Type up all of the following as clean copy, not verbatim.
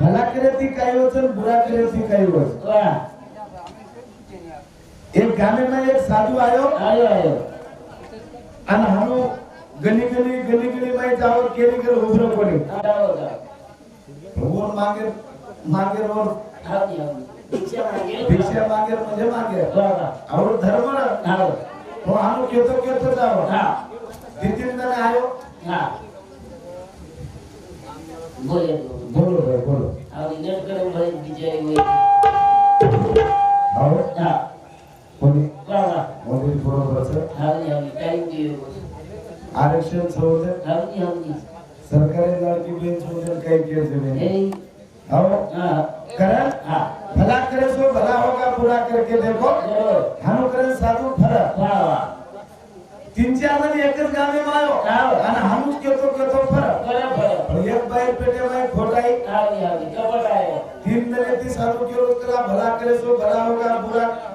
भला करे ती काही वचन बुरा करे ती काही वचन एक गाने में एक साधु आयो અને હાનો ગલી ગલી માં જાઓ કેરી કર ઉભરો કોની ભગવાન मांगे और भिक्षा मांगे मुझे मांगे और धर्म ना तो हम केतो जाओ तीन दिन आयो बोलो और नेट करे भाई विजय हुई आओ कोणी बाबा मोदी बरोबर আছে टाइम दियो आरक्षण सोडले सरकारी लाडकी बहीण सोडले काही केले नाही आओ करण भला करे सो भला होगा बुरा करके देखो हानो करे साधु फरक तीन चार जण एकच गावे मायो आणि हानुच केतो फरक एक बाई पेटे में खोटाई तीन जण ती साधु केलो कला भला करे सो भला होगा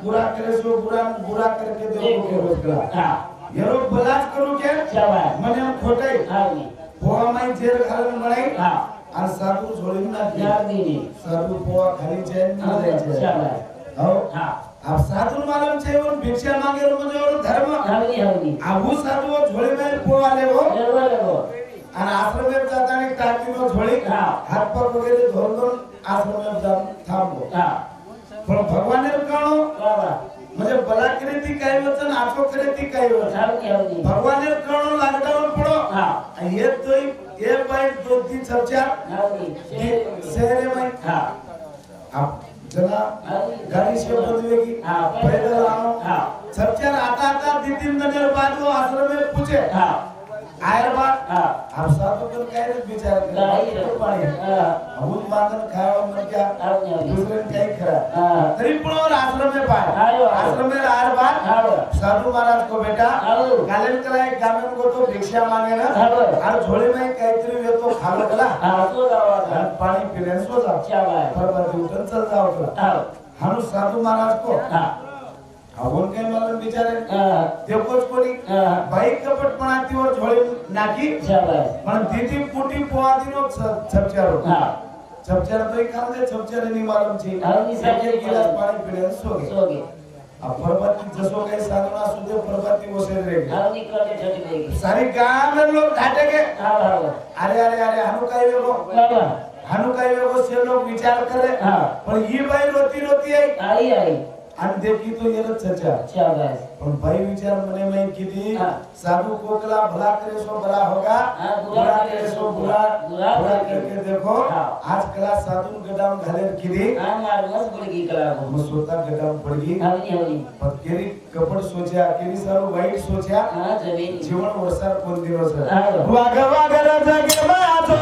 बुरा करे सो बुरा करके देखो केलो कला येरो भलाच करू के मने खोटाई पोवा माई जेर घालून मळाई और साधु छोड़ी ना साधु पोवा खाली चैन ना दे आओ अब साधु मालूम छे और भिक्षा मांगे रो मुझे और धर्म अब वो साधु छोड़ी में पोवा लेवो और आश्रम में जाता ने टाकी में छोड़ी हाथ पर वगैरह धोल आश्रम में जा थांबो पण भगवान ने कहो म्हणजे भला करे ती काही वचन आठो करे ती काही वचन भगवान ने कहो लॉकडाउन पडो ये तो ये बाई दो तीन चर्चा शहर में आप जना गाड़ी से बदलेगी पैदल आओ चर्चा आता तीन दिन बाद वो आश्रम में पूछे आयर बात आप साधु कर कह रहे विचार कर पाणी अबूत मांगन खावा मन क्या दूसरे काही खरा तरी पण और आश्रम में पाए आश्रम में आयर बात साधु महाराज को बेटा कालन कला एक गामन को तो भिक्षा मांगे ना और झोले में काहीतरी येतो खालो कला पाणी पिले सो जा परबती उठन चल जाओ हानु साधु महाराज को अवोन काय मला विचारे देखोच कोणी बाई कपटपणाती वर झोळे नाकी पण दीदी पुटी पोवादीनो छपचारो छपचार तो काम दे छपचार नि मालूम छी एक गिलास पाणी पिले सोगे अब परबती जसो काही साधना सुदे परबती वसे रे सारी गांव में लोग घाटे के अरे हनु काय वेगो से लोग विचार करे पण ही बाई रोती आई आणि देखी तो ये चर्चा पण भाई विचार मने में किदी साधु कोकला भला करे सो भला होगा बुरा करे सो बुरा करके देखो आज कला साधु गडाम घाले किदी मस्त पडगी कला मग स्वतः गडाम पडगी पण केरी कपट सोचा केरी सारो वाईट सोचा जीवन वर्षार कोण दिवस वाग जगे माझो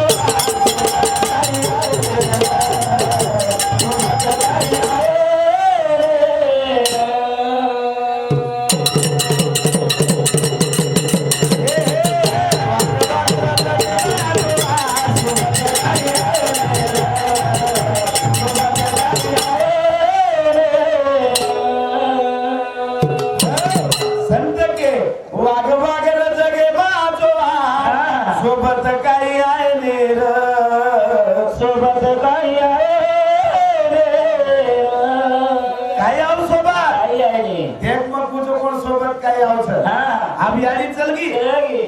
अभियानी चलगी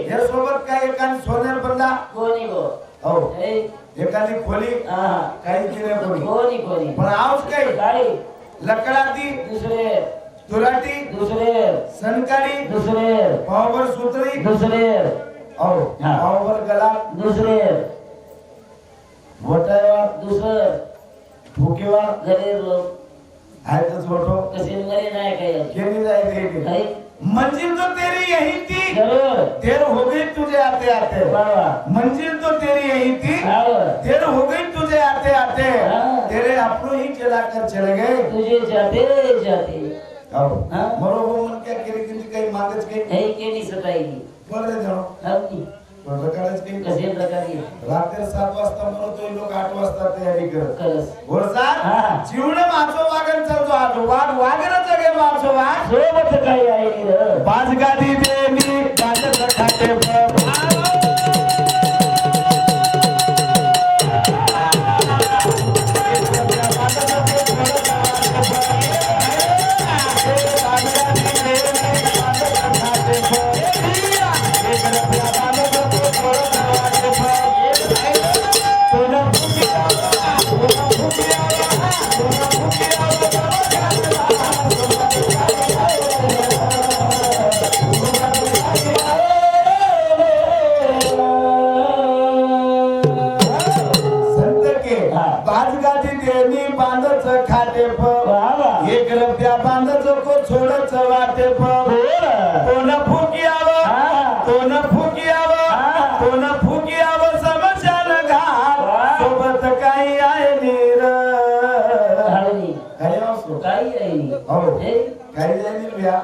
हे सोबत काय एकाने सोनेर बंदा कोणी गो हो एकाने खोली काही किने कोणी पण आउस काही लकड़ा दी दूसरे तुराटी दूसरे सनकारी दूसरे पावर सूत्री दूसरे औ पावर गला दूसरे मोटावा दूसरे भूकेवा गरीब लोग आहे तो छोटो कसे मरे नाही काय केली जाए मंजिल तो तेरी यही थी देर हो गई तुझे आते आते मंजिल तो तेरी यही थी देर हो गई तुझे आते आते तेरे अपनों ही चला कर चले गए तुझे जाते आओ मरो वो मन क्या केरी किंती काही मागच काही हे केली सताईली बोल रे जानो हवनी पण रकाळच काही कसे प्रकारी रात्री 7 वाजता मरो तो लोक 8 वाजता तयारी करत वर्षा जीवन माचो वागन चलतो आजो वागन जगे माचो वाग सोबत काही आहे बाज गादी देनी बाज खाते छोडच वाटे कोण फुकियावं कोण फुकियावं कोण फुकियावं समशान घाट सोबत काही आहे नीर काही असो काही आहे हो काही जाईल भैया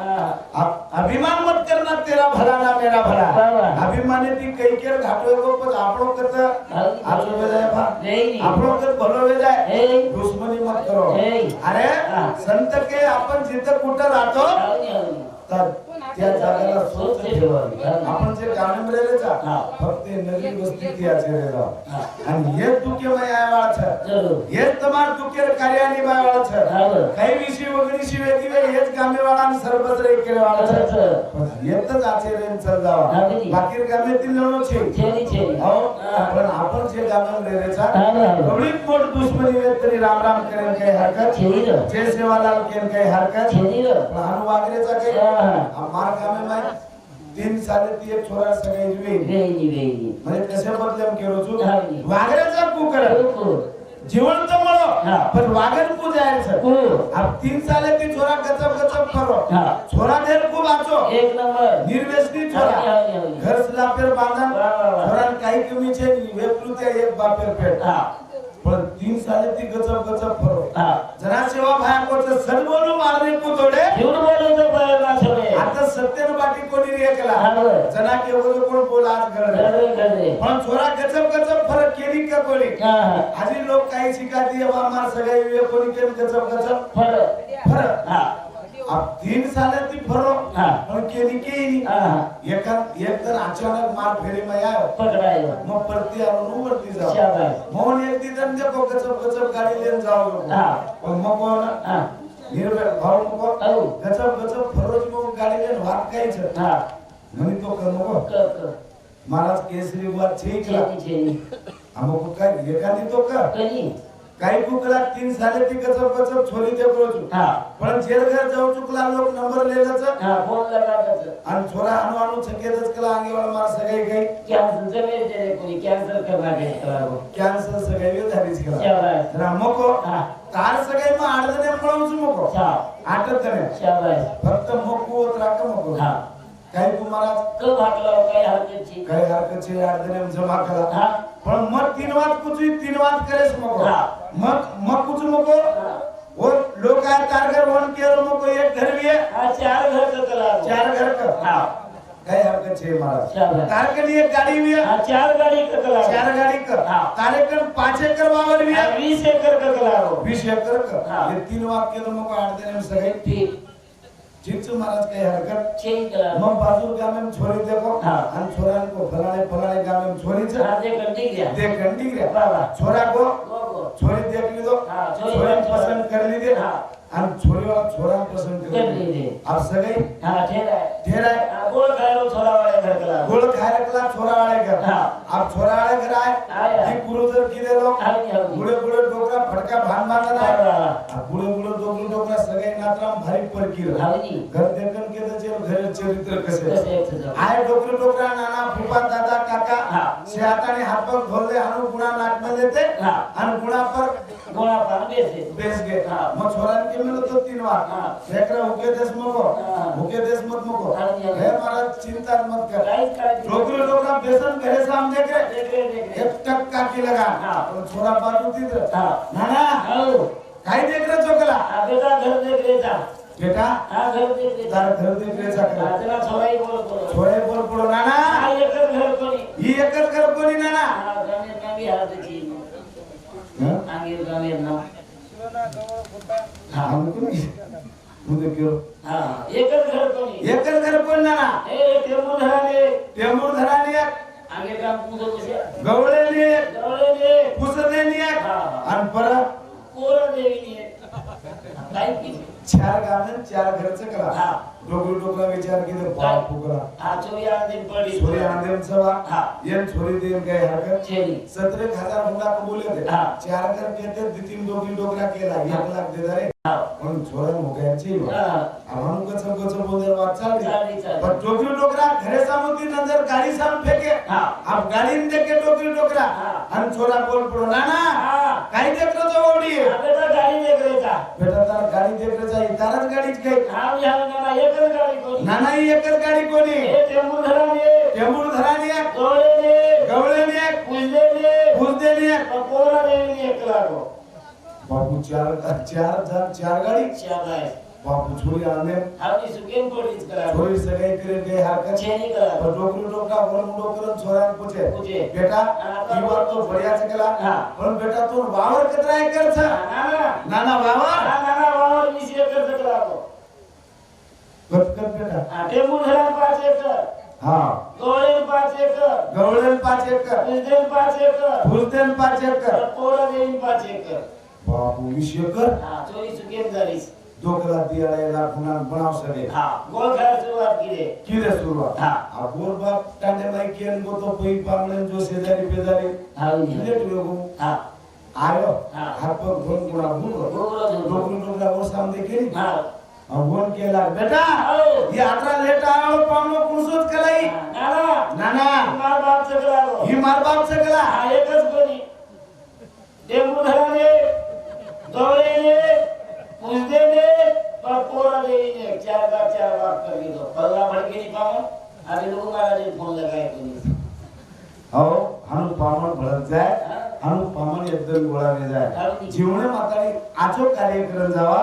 अभिमान मत करना तेरा भला ना मेरा भला अभिमाने ती कई केर घाटो को पर आपड़ो कत आलो वे जाए भा आपड़ो कत भलो वे जाए दुश्मनी मत करो अरे संत के आपण जिथं कुठं राहतो तर त्या जागेला स्वच्छ ठेवावी आपण जे गावामध्ये रेचा फक्त नदी वस्ती त्याचे रेजा आणि हे तुके मायावाळ छ हे તમાર तुकेर कार्यानी मायावाळ छ काही विषय वगळीशी वेगळी हेच गामेवाळा आणि सरबत रे केवाळा छ पण येतच आचेरेन चल जावा बाकी गामेतील लोणो छे हो पण आपण जे गामेमध्ये रेचा एवढी मोठ दुश्मनी वे तरी राम राम करेन काही हरकत जय सेवालाल केन काही हरकत पण अनु वागरेचा काही मार कामे माय 3 साले ती एक छोरा सगळे वेगळी म्हणजे कसे बदलम केलो छु वागरेचा कुकर जीवन तो मळो पण वागन को जायचं अब 3 साले ती छोरा गचप गचप करो छोरा देर को वाचो एक नंबर निर्वेशनी छोरा घर सलापेर बांधन छोरा काही कमी छे वेपलुत्या एक बापेर पेट पण 3 साले ती गचप गचप करो जना सेवा भाया को सद बोलू मारने को तोडे झूठ बोलो तो पाय ना छोड़े आता सत्य बाटी कोणी रे केला जना के बोल कोण बोल आज घडले पण छोरा गचप गचप फरक केली का कोणी आजी लोक काही शिकाती अब आमार सगळे वे कोणी केम गचप गचप फरक अब 3 साले ती फरो पण केली केली एक तर अचानक मार फेरी में आयो पकड़ायो मग परती आलो वरती जाओ मोहन एक दिन देखो गचप गचप गाडी लेन जाओ पण मग कोण निर्भय भाऊ नको गचप गचप फरोज मग गाडी लेन वाट काही छ म्हणी तो कर नको महाराज केसरी वर ठीक हमको काय एकानी तो कर काही कुकला 3 साले ती गचप गचप छोरी दे करू पण जेल घर जाऊ चुकला लोक नंबर लेलाच फोन लगाच आणि छोरा अनु अनु छकेदच कला अंगेवाळ मार सगळे काही कॅन्सर जमे जे कोणी कॅन्सर करना घेतला कॅन्सर सगळे वे धारीच केला रामको तार सगळे मग आडदने पळवूच मको आटतने शाबास फक्त मको राख मको काही कुमाराज क भागला काही हरकत काही हरकत छे आडदने जमा करा पण मग 3 वात कुछ 3 वात करेस मको मग कुछ मको वो लोग आए तार घर वन के मको एक घर भी है 4 घर का कला 4 घर का काही हरकत छे महाराज तार के लिए गाड़ी भी है 4 गाड़ी का कला 4 गाड़ी का तारे कर 5 एकड़ वावर भी है 20 एकड़ का कला 20 एकड़ का ये 3 वात के मको आडदने सगळे ठीक ठीक महाराज काही हरकत ठीक करा मग बाजू गामे में छोरी देखो आणि छोरान को फलाने गामे में छोरी छ दे गंडी गया छोरा को छोरी देख ली दो छोरी पसंद कर ली दे आणि छोरी वाला छोरा पसंद कर ली दे अब सगळे ठेरा गोल खायलो छोरा वाले घर कला गोल खायला छोरा वाले घर अब छोरा वाले घर आए की गुरुजर की दे लोग बुढ़े बुढ़े डोकरा फटका भान मारना अब बुढ़े बुढ़े डोकरा सगळे नात्राम भारी पर की घर देखन के तो जेल घर चरित्र कसे आए डोकरे डोकरा नाना फूफा दादा काका से हाताने हाथ पर खोलले अनु गुणा नाक में लेते अनु गुणा पर बेस गए मग छोरान के मिलो तो 3 बार एकरा हुके देश मत मको हे महाराज चिंता मत कर डोकरे डोकरा बेसन घरे सामने देख एक टक काकी लगा तो छोरा बाजू तिधर नाना काय देख रहे चोकला बेटा घर देख रहे था बेटा घर देख रहे तार घर देख रहे था तेरा छोराई बोल छोरे बोल नाना ये एकच घर कोणी नाना गामे भी हाथ देखी आगे गामे ना हमको नहीं मुझे क्यों एकच घर कोण नाना टेंबूर धराने आगे काम पूजो कसे गवळेने पुसदेने आणि परत कोरा देवीने काय की 4 गावं 4 घरचं करा डोकरा डोकरा विचार केले बाप फुकरा छोरी आंदेन पडी छोरी आंदेन सवा ये छोरी देन गए हरकत छेली 17000 हुंडा को बोले थे 4 घर कहते दितिन डोकरा केला 1 लाख दे दरे पण छोरा मोगायची आम्हाला कसं बोलदर वाट चालली पण डोकरा घरे सामोती नंतर गाडी साम फेके अब गाडी ने देखे डोकरा आणि छोरा बोल पडो नाना काय देख रहे हो ओडी बेटा गाडी देख रहे था बेटा तार गाडी देखरे जाई तारच गाडीच काही हा ना एकच गाडी कोणी नाना ही एकच गाडी कोणी हे टेंबू धराने गवळेने फुजदेने पोरा देवी एक लागो बापू चार गाडी चार आहे बापू छोरी आने आपली सुकेन पोळीच करा छोरी सगळे करे गए हरकत चेनी करा पर डोकरू डोका बोल डोकरन छोरा पूछे पूछे बेटा ई बात तो बढ़िया चकला पण बेटा तू वावर कतरा एकर छ नाना वावर मी एकर सकला को कत बेटा टेंबू धरा 5 एकर हां गवळेन 5 एकर गवळेन 5 एकर फुजदेन 5 एकर फुजदेन 5 एकर पोरा देवी 5 एकर बापू 20 एकर चोरी सुकेन झालीस 2 लाख दियाला पुन्हा बनाव सके गोल खेळ सुरुवात किरे सुरुवात आ गोर बाप टांडे माई केन गो तो पई पामळे जो शेजारी बेजारी किले तुगो आयो हात पर घोन गुणा डोकरू डोकरा वर सामने केली घोन केला बेटा ये आत्रा लेटा आओ पामलो कुसोत कलाई नाना मार बाप सकला ही मार बाप सकला एकच कोणी टेंबू धराने गवळेने फुजदेने पोरा देवीने चार बार कर दी दो पल्ला भड़के नहीं पावन अभी लोग महाराज फोन लगाए कोनी हो हनु पामन भळत जाय हनु पामन एकदम गोळाने जाय जीवने माताडी आचो कार्यक्रम जावा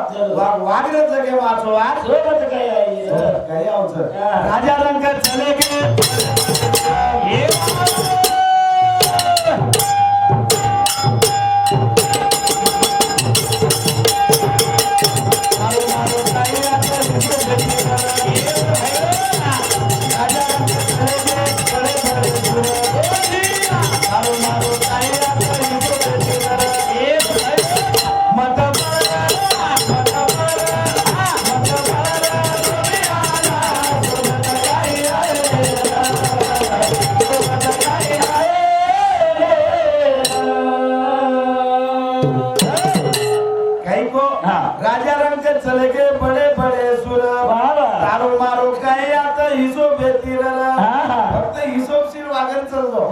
वागरे जगे वाचो वाग सोबत काय आहे काय आवच राजा रंग चले गे राजा रंग चले गे बड़े बड़े सुर तारो मारो काय आता हिशोब येतील फक्त हिशोबशीर वागन चललो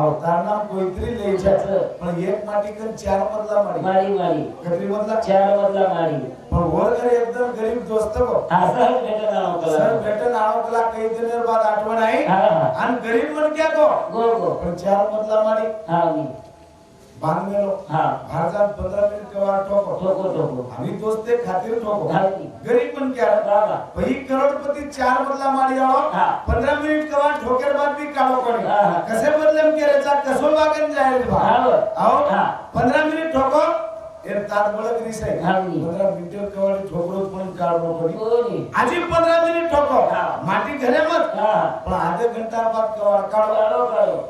अवतार नाम कोईतरी लेचा पण एक माटी कन 4 मजला माडी कत्री मजला 4 मजला माडी पण वर घर एकदम गरीब दोस्त को असं भेटन नाव कला सर भेटन नाव कला काही दिनेर बाद आठवण आहे आणि गरीब मन क्या को गो पण 4 मजला माडी मी बांध मेलो भारतात 15 मिनिट कवा ठोको आम्ही दोस्ते खातिर ठोको गरीब मन क्या भाई करोड़पति 4 मजला माडी आओ 15 मिनिट कवा ठोकर बाद भी काढो कोणी कसे बदलम केरेचा कसो वागन जाय रे आओ 15 मिनिट ठोको एर तात बळक रिसाय 15 मिनिट कवा ठोकरो पण काढो कोणी आजी 15 मिनिट ठोको माटी घरे मत पण आधे घंटा बाद कवा काढो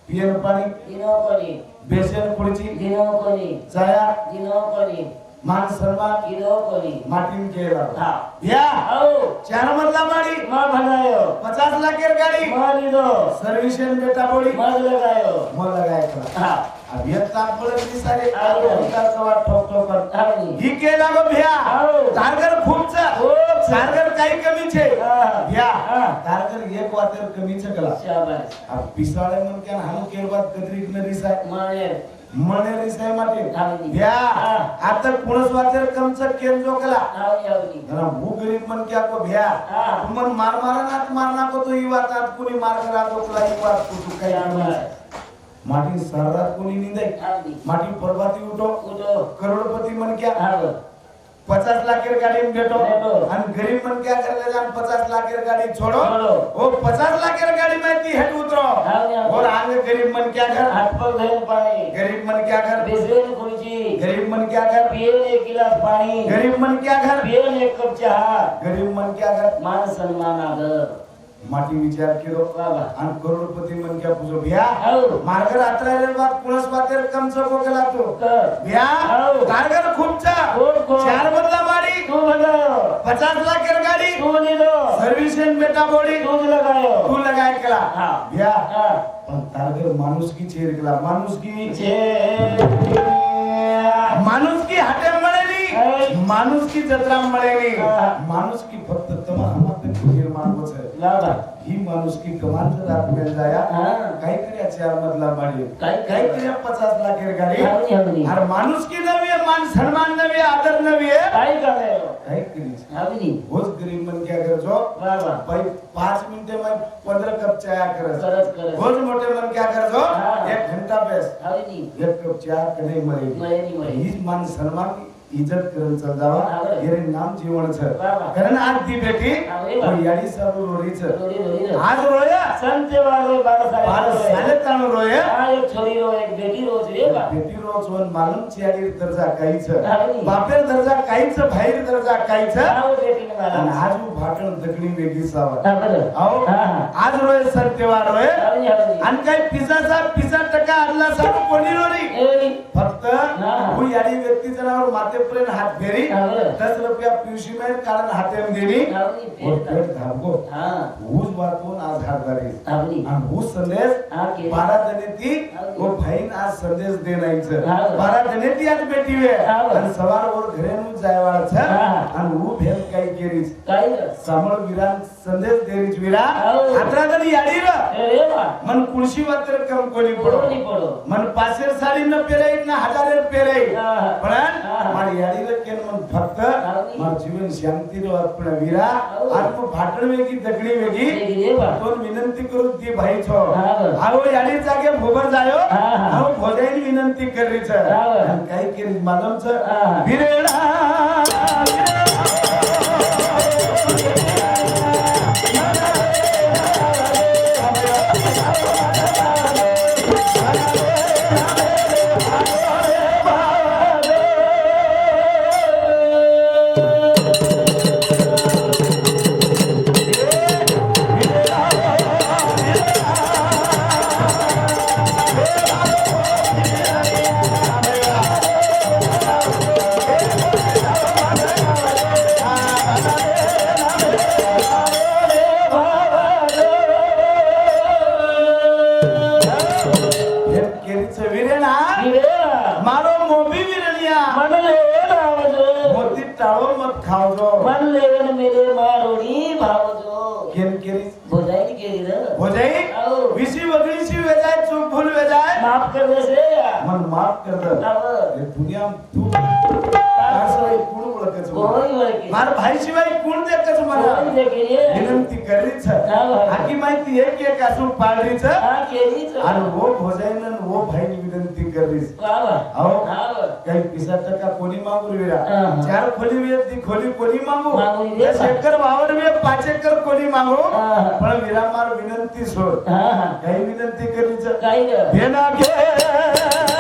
पियन पाणी दिनो कोणी बेसन पुढची दिनो कोणी जाया दिनो कोणी मान सन्मान दिनो कोणी माटीन केला या 4 मजला माडी मा भनायो 50 लाखेर गाडी माली दो सर्विसेन बेटा बोडी मग लगायो करा अब ये ताप बोले की सारे अधिकार सवा ठोक ठोक कर ही के लागो भ्या तारगर खूपचा तारगर काही कमी छे भ्या तारगर एक वातेर कमी छे कला शाबाश अब पिसाळे मन क्या हानु केर बात कदरीक न रिसाय मने रिसाय माटे भ्या आता पुणस वातेर कमच केन जो कला ना भू गरीब मन क्या को भ्या मन मारना को तो ही बात आप कुनी मार करा तो कला ही बात को तो काही माटी सररात कोणी निंदे माटी परवाती उठो करोड़पति मन क्या 50 लाखेर गाड़ी में बैठो और गरीब मन क्या कर ले जान 50 लाखेर गाड़ी छोड़ो वो 50 लाखेर गाड़ी में ती हेड उतरो और आगे गरीब मन क्या कर हाथ पर धैल पानी गरीब मन क्या कर बेसन खुर्ची गरीब मन क्या कर पिए 1 गिलास पानी गरीब मन क्या कर पिए 1 कप चहा गरीब मन क्या कर मान सम्मान आदर माटी विचार केलो बाबा आणि करोडपती मन क्या पूछो भैया मार्ग रात्राले बात पुनस बातेर कम सको केला तो भैया टार्गर खूपचा 4 मजला माडी तू लगायो 50 लाखेर गाडी तू दिलो सर्विसेन बेटा बोडी तू लगायो तू लगाय केला भैया पण टार्गर माणूस की चेर केला माणूस की हाटे मळेली माणूस की जत्रा मळेली माणूस की फक्त तमाम निर्माण होत लागा ही माणूस की कमान जर रात मिल जाया काही करे 4 मजला माडी काही करे 50 लाखेर गाडी और माणूस की नवी मान सम्मान नवी आदर नवी है काय कराय काय करीस अगदी होच गरीब मन क्या कर जो बाबा भाई 5 मिनटे में 15 कप चाय करस करत होच मोठे मन क्या कर जो हाँ। 1 घंटा बेस अगदी 1 कप चाय कने मरे मळे हीच मान सम्मान इज्जत करन चल जावा हाँ। येरे नाम जीवन छ बाबा। कारण आज दी बेटी अरे बाबा। और याडी सब रोरीच रोडी आज रोया संत वाले 12 साले ताण रोया हा एक छोरी रो एक बेटी रो रे बा बेटी रोज वन मालूम चियाडी दर्जा काहीच अरे बापेर दर्जा काहीच बाहेर दर्जा काहीच आओ बेटी ने आणि मला आज वो भाटण दगडी वेगळी सावा हा बरं आओ हा हा आज रोय सत्यवार रोय अगदी आणि काय पिझ्झा टका आणला साहेब कोणी रोरी ए फक्त हा. वो याडी व्यक्ती जनावर मातेपर्यंत हात फेरी हा बरं 10 रुपया पिवशी में कारण हातेम देणी अगदी और पेट पेट धाबगो हा ऊस वाचून आज हात झाली अगदी आणि ऊस संदेश हा के 12 जणी वो भाईन आज संदेश देनायचं हा. 12 जणी ती आज बेटी वे हा. आणि सवार वर घरेनु जायवाळ छ हा. आणि वो भेल काय केरीच काय सामळ विरान संदेश देरीच विरा हा. 18 जणी याडी र रे बा मन कुळशी वातर कम कोणी पडो कोणी पडो मन पासेर साडी न पेराई ना हजारेर पेराई हा. पण हा. मार याडी र केन मन फक्त अगदी. मार जीवन शांती रो अर्पण विरा हा. आणि तो भाटण वेगी दगडी वेगी रे बा दोन विनंती करू दी भाई छो हा. आओ याडी जागे भोबर जायो हा, हा. आओ भोजाईन विनंती करीच हा. आणि काय केली मालम छ हा. विरेडा केरीच विरेडा मारो मोबी विरलिया मनले रावजो मोती टाळो मत खावजो मनले मेरे मारोडी भावजो केन केरी बोजाई केली रे भोजाई आओ विसी वगळीशी वेजाय चूक भूल वेजाय माफ कर दे रे मन माफ कर दे आव हे दुनिया तू असं कोण ओळखच कोई वळकी मार भाई शिवाय कोण देखच मला कोई देखली विनंती करीच आव आकी माहिती एक एक असू पाडरीच हा केलीच आणि वो भोजाईन वो भाईनी विनंती करीस आव आओ आव काही पिसा टका कोणी मागू रे हा. 4 खोली वे ती खोली कोणी मागू मागू रे. 10 एकर वावर वे 5 एकर कोणी मागू हा. पण विरामार विनंती सोड हा हा काही विनंती करीच काय रे भेना घे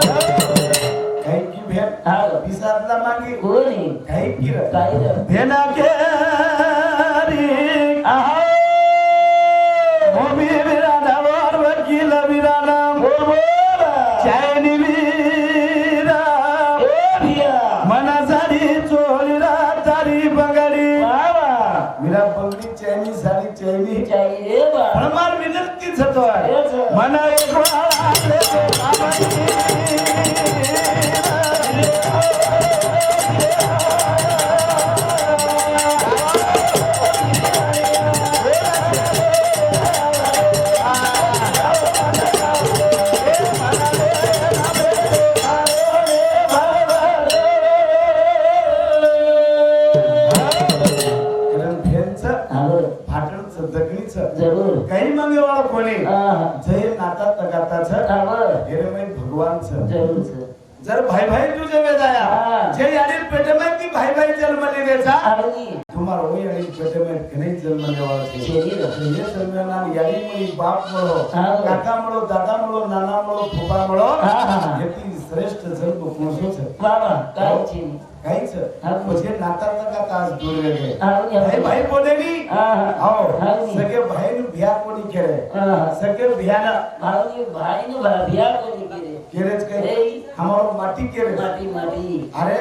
काही की भेट आव पिसातला मागे कोणी काही की रे काय रे भेना घे आहा मोबी विरानावर वकील विराना चायनी वीरा ए भिया मनासाठी चोळीला तारी बंगाडी बाबा विरा बंगडी चायनी साडी चायनी चाई रे बा हनुमान विनंतीच होतो हेच. मना एक वाले फाटणचं दगडीचं जरूर काही मागे वाला कोणी हा जय नाता तगाताच आवर हेरे मै भगवानचं जरूर सर जर भाई भाई तुझे वेदाया हा. जे याडी पेटे मै ती भाई भाई जन्मली देचा अगदी અમાર હોય અને પેટે મેં ઘણી જન્મ લેવા છે એ જન્મના યારી મળી બાપ મળો કાકા મળો દાદા મળો નાના મળો ફૂફા મળો એથી શ્રેષ્ઠ જન્મ કોણસો છે બાબા કાઈ છે કઈ છે મુझे नाता तक ताज दूर गए भाई भाई बोले नहीं आओ सके भाई ने बिया को नहीं करे सके बिया ना भाई ने बिया को नहीं करे केरेज के हमारो माटी केरे माटी अरे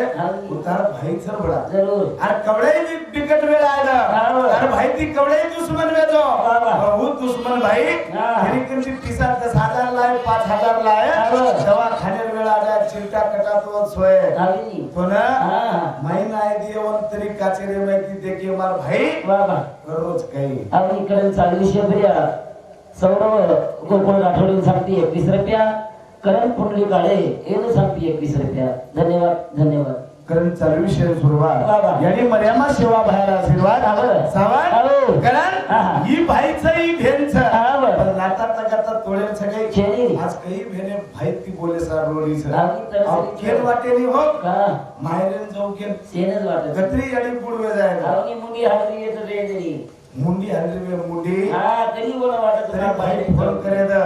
उतार भाई सर बड़ा जरूर अरे कवड़े भी विकट में आएगा अरे भाई ती कवड़े दुश्मन में जो वो दुश्मन भाई मेरी किंती पिसा 10,000 लाए 5,000 लाए दवा खाने में आ जाए चिंता कटा तो सोए तो ना महीना आहे दिवस तरी काचेरे माहिती देखील मार भाई बाबा रोज काही आपण इकडे 40 रुपया सौरव गोकुळ राठोडीने सांगते 21 रुपया करण पुंडली काळे येऊन सांगते 21 रुपया धन्यवाद करण 40 सुरुवात यानी मर्यामा सेवा बाहेर आशीर्वाद सावड करण ही भाईच ही भेनच पण नाता तकाता तोडेल सगळे आज काही भेने भाई ती बोले सार रोडीच केन वाटेली हो मायरेन जाऊ केन सेनच वाटत गत्री आणि पुढवे जायला आवनी मुंडी हाडली येत रे जरी मुंडी हल्ली में मुंडी तरी बोला वाटत तरी भाई फोन करे दा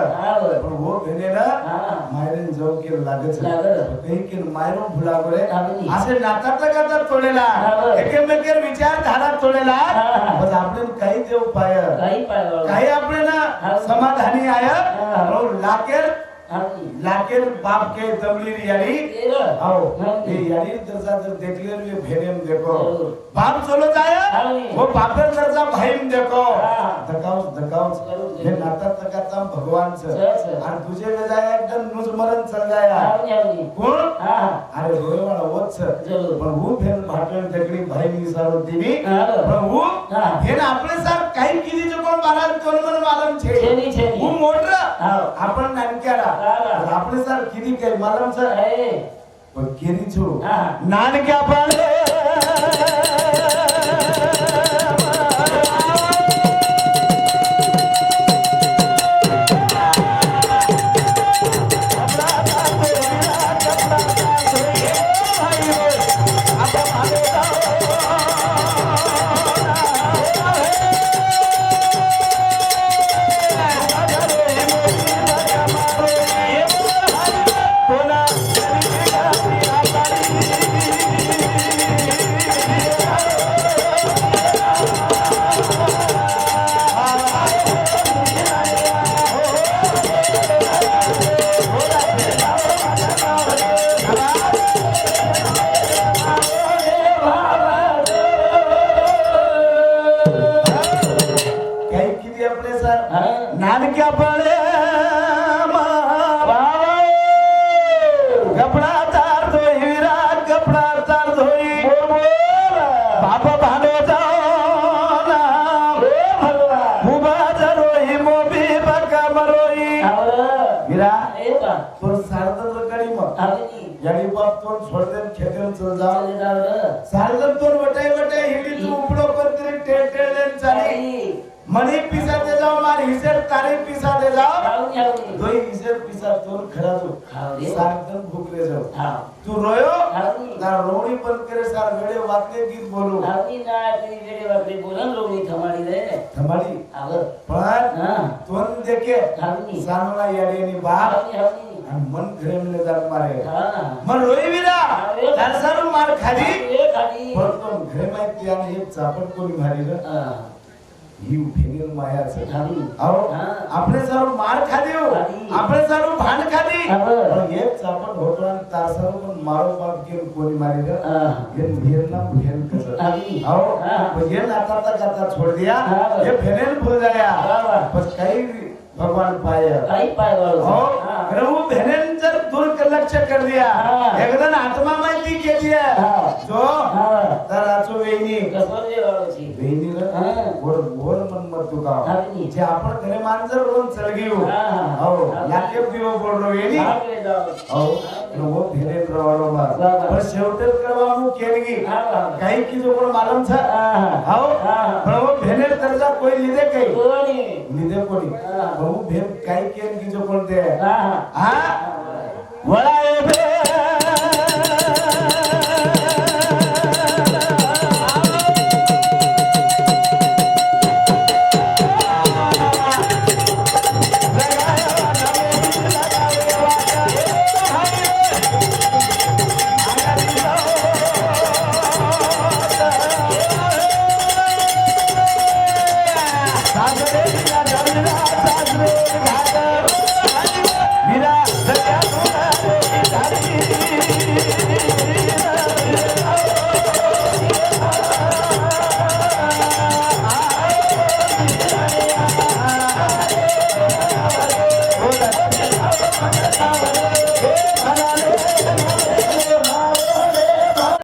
पण वो भेने ना मायरेन जाऊ के लागत काही के मायरो भुला करे असे नाता तकाता तोडेला एकमेकर विचार धारा तोडेला पण आपण काही देव पाय काही आपण ना समाधानी आय लाकेर बाप के दमली यानी आओ ये यानी दर्जा जर देख ले ये भेने में देखो बाप चलो जाए वो बापर दर्जा भाई में देखो दकाउस ये नाता तकाता भगवान से और तुझे में जाए एकदम नुजमरन चल जाया कोण अरे रोय वाला वोच पण वो भेन भाटण देखली भाई मी सारो देवी पण वो भेन आपले साथ काही किली जो कोण महाराज कोण मन मालम छे वो मोटर आपण नानक्याला आपले सर किती काय मालम सर आहे पण केरी छो नानक्या पाले मनी पिसा दे जाओ मार हिसेर तारी पिसा दे जाओ दोई हिसेर पिसा तोर खरा दो सारदन भूखले जाओ तू रोयो ना रोणी पण करे सार वेडे वाकले गीत बोलू आवी ना ती वेडे वाकले बोलन रोणी थमाडी रे थमाडी आव पण तोन देखे सानला याडीनी बाप मन घरे में जात मारे मन रोई विरा दरसर मार खाली पण तो घरे में त्याने एक चापट कोणी मारी रे ही फेनेल माया से आओ आपने सारो मार खाली हो आपने सारो भांड खाली और एक चापट होटवान तारसरो पण मारो बाप के कोणी मारी रे ये भेल ना भेल कस आओ ये नाता तक छोड़ दिया ये फेनेल भूल गया बस कई भगवान पाया हो प्रभु बहन जर दूर लक्ष कर दिया एकदम आत्मा माहिती केली जो तर आचो वेणी वेणी गोर गोर मन मत तुका जे आपण घरे मांजर रोन चलगियो हो लाके दिवो बोल वेणी हो प्रभु भेरे प्रवारो बा पर शेवटेल करवा मु केलगी काही की जो कोण मालम छ हो प्रभु भेने दर्जा कोई लिदे काही कोणी लिदे कोणी प्रभु भेन काही केन की जो कोण दे हां वळाए